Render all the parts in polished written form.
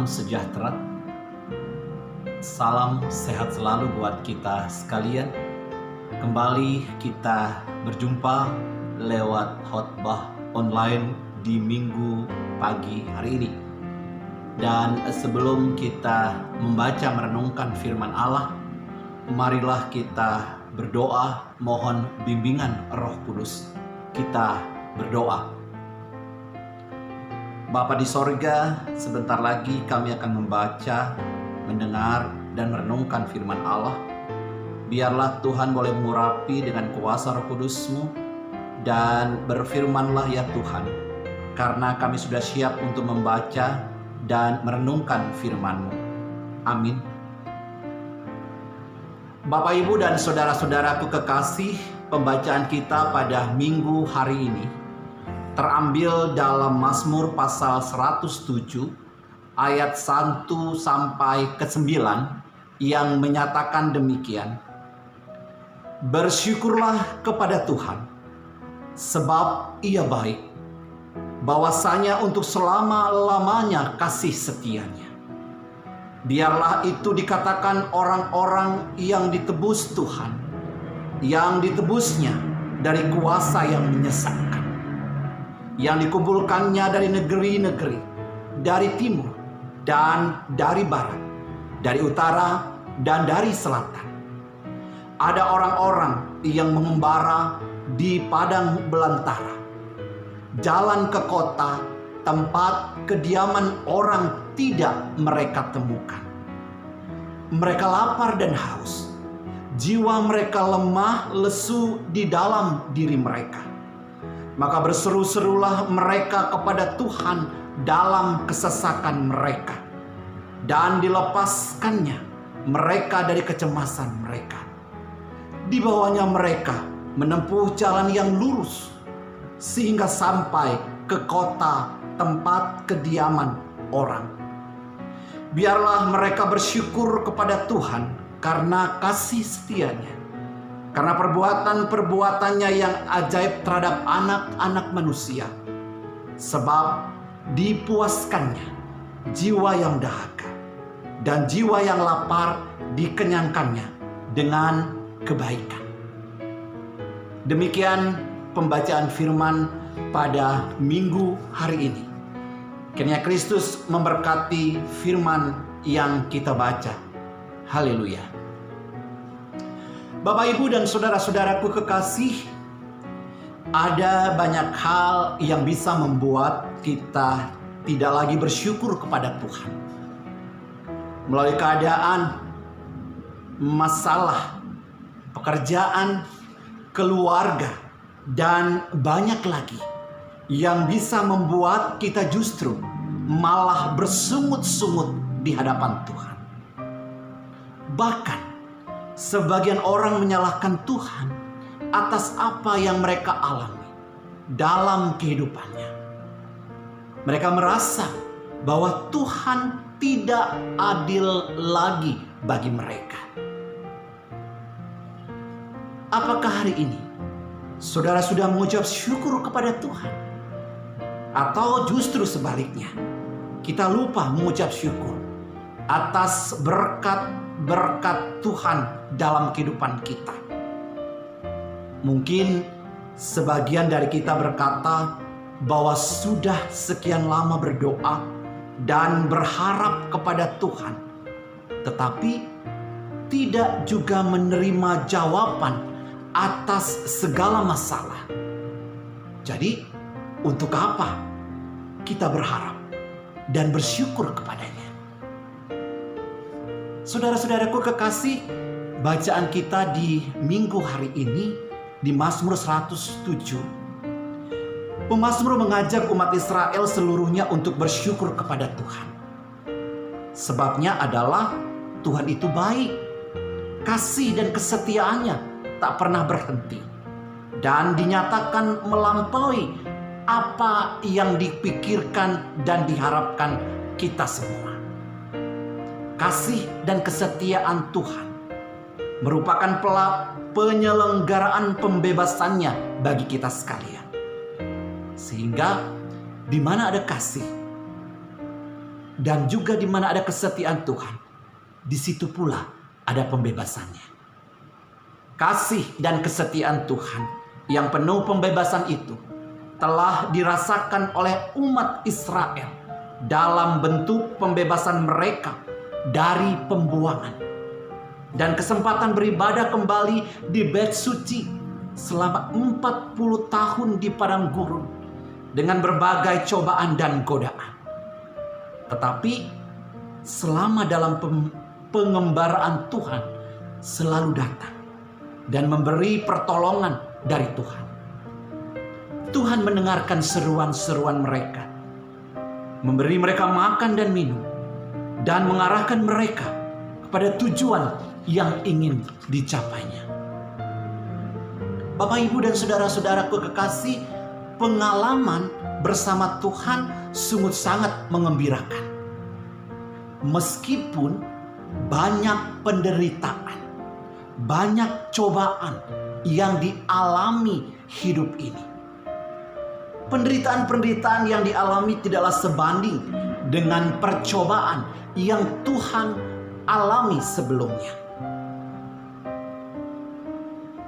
Salam sejahtera, salam sehat selalu buat kita sekalian. Kembali kita berjumpa lewat khotbah online di minggu pagi hari ini. Dan sebelum kita membaca merenungkan firman Allah, marilah kita berdoa mohon bimbingan Roh Kudus. Kita berdoa. Bapa di sorga, sebentar lagi kami akan membaca, mendengar, dan merenungkan firman Allah. Biarlah Tuhan boleh mengurapi dengan kuasa Roh Kudus-Mu, dan berfirmanlah ya Tuhan, karena kami sudah siap untuk membaca dan merenungkan firman-Mu. Amin. Bapak, Ibu, dan saudara-saudaraku kekasih, pembacaan kita pada minggu hari ini terambil dalam Mazmur pasal 107 ayat 1 sampai ke 9 yang menyatakan demikian. Bersyukurlah kepada Tuhan, sebab Ia baik, bahwasanya untuk selama-lamanya kasih setianya. Biarlah itu dikatakan orang-orang yang ditebus Tuhan, yang ditebusnya dari kuasa yang menyesatkan, yang dikumpulkannya dari negeri-negeri, dari timur dan dari barat, dari utara dan dari selatan. Ada orang-orang yang mengembara di padang belantara, jalan ke kota, tempat kediaman orang tidak mereka temukan. Mereka lapar dan haus, jiwa mereka lemah lesu di dalam diri mereka. Maka berseru-serulah mereka kepada Tuhan dalam kesesakan mereka, dan dilepaskannya mereka dari kecemasan mereka. Dibawanya mereka menempuh jalan yang lurus, sehingga sampai ke kota tempat kediaman orang. Biarlah mereka bersyukur kepada Tuhan karena kasih setianya, karena perbuatan-perbuatannya yang ajaib terhadap anak-anak manusia. Sebab dipuaskannya jiwa yang dahaga, dan jiwa yang lapar dikenyangkannya dengan kebaikan. Demikian pembacaan firman pada minggu hari ini. Kiranya Kristus memberkati firman yang kita baca. Haleluya. Bapak, Ibu, dan saudara-saudaraku kekasih, ada banyak hal yang bisa membuat kita tidak lagi bersyukur kepada Tuhan. Melalui keadaan, masalah, pekerjaan, keluarga, dan banyak lagi yang bisa membuat kita justru malah bersungut-sungut di hadapan Tuhan. Bahkan sebagian orang menyalahkan Tuhan atas apa yang mereka alami dalam kehidupannya. Mereka merasa bahwa Tuhan tidak adil lagi bagi mereka. Apakah hari ini saudara sudah mengucap syukur kepada Tuhan? Atau justru sebaliknya, kita lupa mengucap syukur atas berkat Tuhan dalam kehidupan kita? Mungkin sebagian dari kita berkata bahwa sudah sekian lama berdoa dan berharap kepada Tuhan, tetapi tidak juga menerima jawaban atas segala masalah. Jadi, untuk apa kita berharap dan bersyukur kepadanya? Saudara-saudaraku kekasih, bacaan kita di minggu hari ini di Mazmur 107. Pemazmur mengajak umat Israel seluruhnya untuk bersyukur kepada Tuhan. Sebabnya adalah Tuhan itu baik, kasih dan kesetiaannya tak pernah berhenti, dan dinyatakan melampaui apa yang dipikirkan dan diharapkan kita semua. Kasih dan kesetiaan Tuhan merupakan penyelenggaraan pembebasannya bagi kita sekalian. Sehingga di mana ada kasih, Dan juga di mana ada kesetiaan Tuhan, di situ pula ada pembebasannya. Kasih dan kesetiaan Tuhan yang penuh pembebasan itu telah dirasakan oleh umat Israel dalam bentuk pembebasan mereka dari pembuangan dan kesempatan beribadah kembali di Bait Suci selama 40 tahun di padang gurun dengan berbagai cobaan dan godaan. Tetapi selama dalam pengembaraan Tuhan selalu datang dan memberi pertolongan dari Tuhan. Tuhan mendengarkan seruan-seruan mereka, memberi mereka makan dan minum, dan mengarahkan mereka kepada tujuan yang ingin dicapainya. Bapak, Ibu, dan saudara-saudaraku kekasih, pengalaman bersama Tuhan sungguh sangat mengembirakan. Meskipun banyak penderitaan, banyak cobaan yang dialami hidup ini. Penderitaan-penderitaan yang dialami tidaklah sebanding dengan percobaan yang Tuhan alami sebelumnya.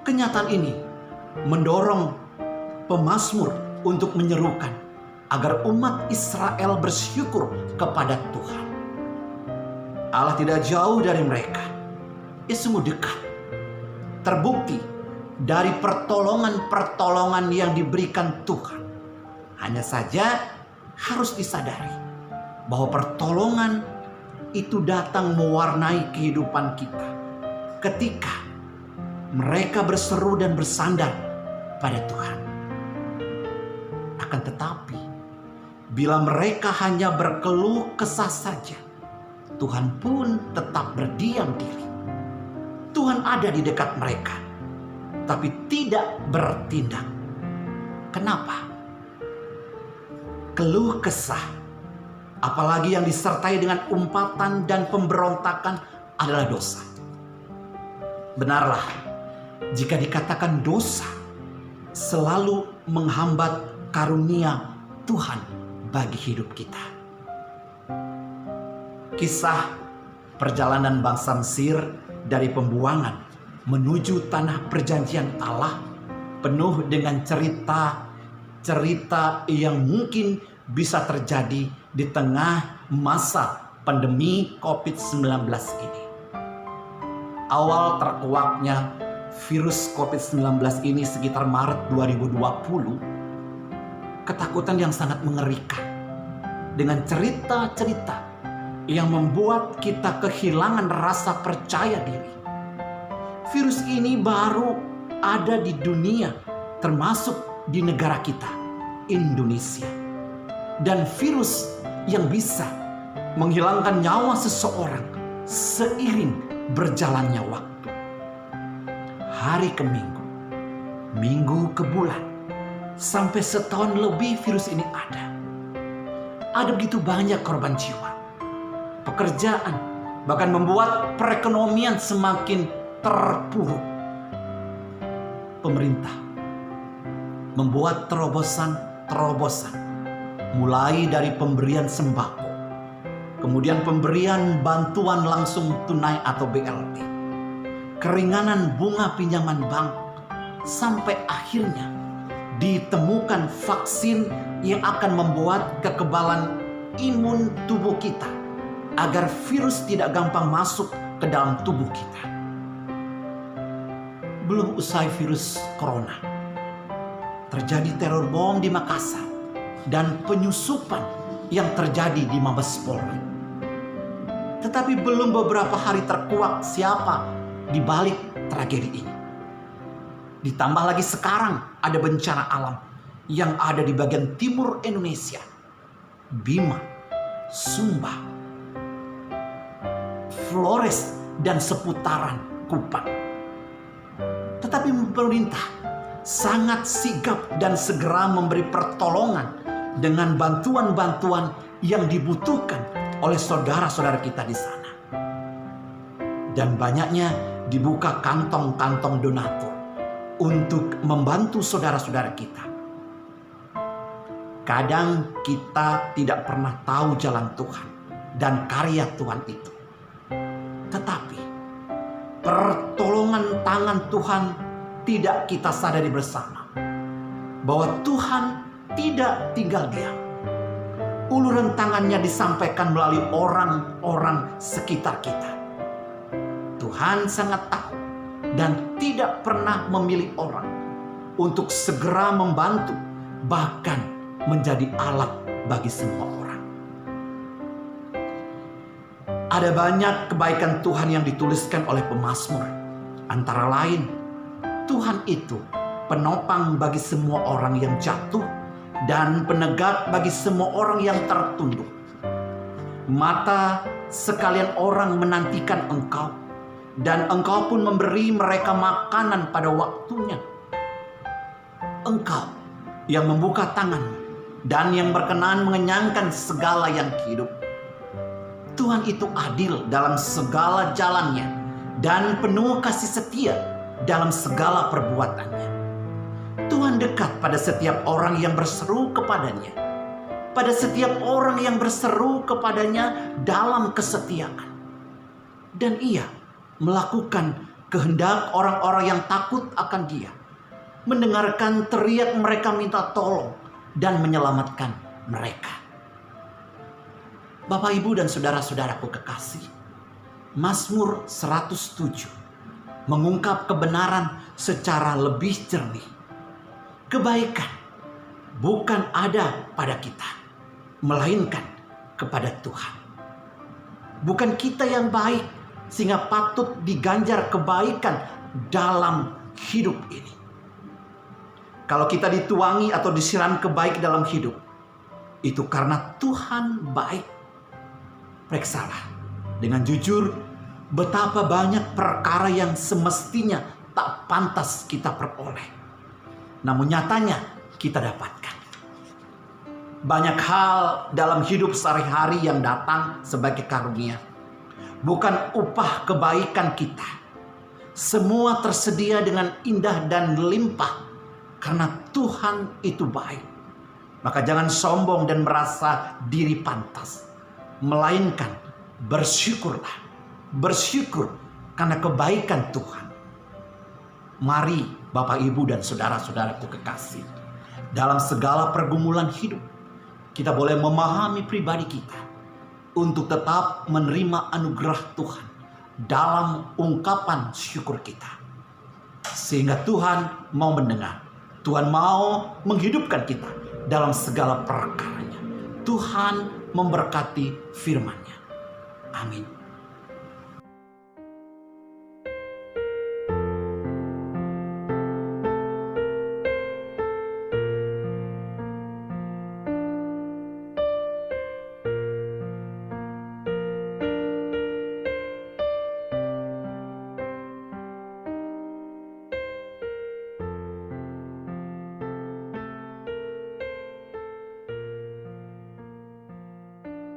Kenyataan ini mendorong pemazmur untuk menyerukan agar umat Israel bersyukur kepada Tuhan. Allah tidak jauh dari mereka. Ia sungguh dekat. Terbukti dari pertolongan-pertolongan yang diberikan Tuhan. Hanya saja harus disadari bahwa pertolongan itu datang mewarnai kehidupan kita ketika mereka berseru dan bersandar pada Tuhan. Akan tetapi, bila mereka hanya berkeluh kesah saja, Tuhan pun tetap berdiam diri. Tuhan ada di dekat mereka, tapi tidak bertindak. Kenapa? Keluh kesah, apalagi yang disertai dengan umpatan dan pemberontakan, adalah dosa. Benarlah, jika dikatakan dosa selalu menghambat karunia Tuhan bagi hidup kita. Kisah perjalanan bangsa Mesir dari pembuangan menuju tanah perjanjian Allah penuh dengan cerita yang mungkin bisa terjadi di tengah masa pandemi COVID-19 ini. Awal terkuaknya virus COVID-19 ini sekitar Maret 2020, ketakutan yang sangat mengerikan dengan cerita-cerita yang membuat kita kehilangan rasa percaya diri. Virus ini baru ada di dunia, termasuk di negara kita, Indonesia. Dan virus yang bisa menghilangkan nyawa seseorang seiring berjalannya waktu. Hari ke minggu, minggu ke bulan, sampai setahun lebih virus ini ada. Ada begitu banyak korban jiwa, pekerjaan, bahkan membuat perekonomian semakin terpuruk. Pemerintah membuat terobosan, mulai dari pemberian sembako, kemudian pemberian bantuan langsung tunai atau BLT, keringanan bunga pinjaman bank, sampai akhirnya ditemukan vaksin yang akan membuat kekebalan imun tubuh kita agar virus tidak gampang masuk ke dalam tubuh kita. Belum usai virus corona, terjadi teror bom di Makassar dan penyusupan yang terjadi di Mabes Polri. Tetapi belum beberapa hari terkuak siapa di balik tragedi ini. Ditambah lagi sekarang ada bencana alam yang ada di bagian timur Indonesia, Bima, Sumba, Flores, dan seputaran Kupang. Tetapi pemerintah sangat sigap dan segera memberi pertolongan dengan bantuan-bantuan yang dibutuhkan oleh saudara-saudara kita di sana. Dan banyaknya dibuka kantong-kantong donatur untuk membantu saudara-saudara kita. Kadang kita tidak pernah tahu jalan Tuhan dan karya Tuhan itu. Tetapi pertolongan tangan Tuhan tidak kita sadari bersama, bahwa Tuhan tidak tinggal diam. Uluran tangannya disampaikan melalui orang-orang sekitar kita. Tuhan sangat tahu dan tidak pernah memilih orang untuk segera membantu, bahkan menjadi alat bagi semua orang. Ada banyak kebaikan Tuhan yang dituliskan oleh pemazmur. Antara lain, Tuhan itu penopang bagi semua orang yang jatuh dan penegak bagi semua orang yang tertunduk. Mata sekalian orang menantikan Engkau, dan Engkau pun memberi mereka makanan pada waktunya. Engkau yang membuka tangan dan yang berkenan mengenyangkan segala yang hidup. Tuhan itu adil dalam segala jalannya dan penuh kasih setia dalam segala perbuatannya. Tuhan dekat pada setiap orang yang berseru kepadanya, pada setiap orang yang berseru kepadanya dalam kesetiaan. Dan Ia melakukan kehendak orang-orang yang takut akan Dia, mendengarkan teriak mereka minta tolong dan menyelamatkan mereka. Bapak, Ibu, dan saudara-saudaraku kekasih, Mazmur 107 mengungkap kebenaran secara lebih jernih. Kebaikan bukan ada pada kita, melainkan kepada Tuhan. Bukan kita yang baik sehingga patut diganjar kebaikan dalam hidup ini. Kalau kita dituangi atau disiram kebaikan dalam hidup, itu karena Tuhan baik. Periksalah dengan jujur betapa banyak perkara yang semestinya tak pantas kita peroleh, namun nyatanya kita dapatkan. Banyak hal dalam hidup sehari-hari yang datang sebagai karunia, bukan upah kebaikan kita. Semua tersedia dengan indah dan limpah karena Tuhan itu baik. Maka jangan sombong dan merasa diri pantas, melainkan bersyukurlah. Bersyukur karena kebaikan Tuhan. Mari Bapak, Ibu, dan saudara-saudaraku kekasih, dalam segala pergumulan hidup, kita boleh memahami pribadi kita untuk tetap menerima anugerah Tuhan dalam ungkapan syukur kita. Sehingga Tuhan mau mendengar, Tuhan mau menghidupkan kita dalam segala perkaranya. Tuhan memberkati firman-Nya. Amin.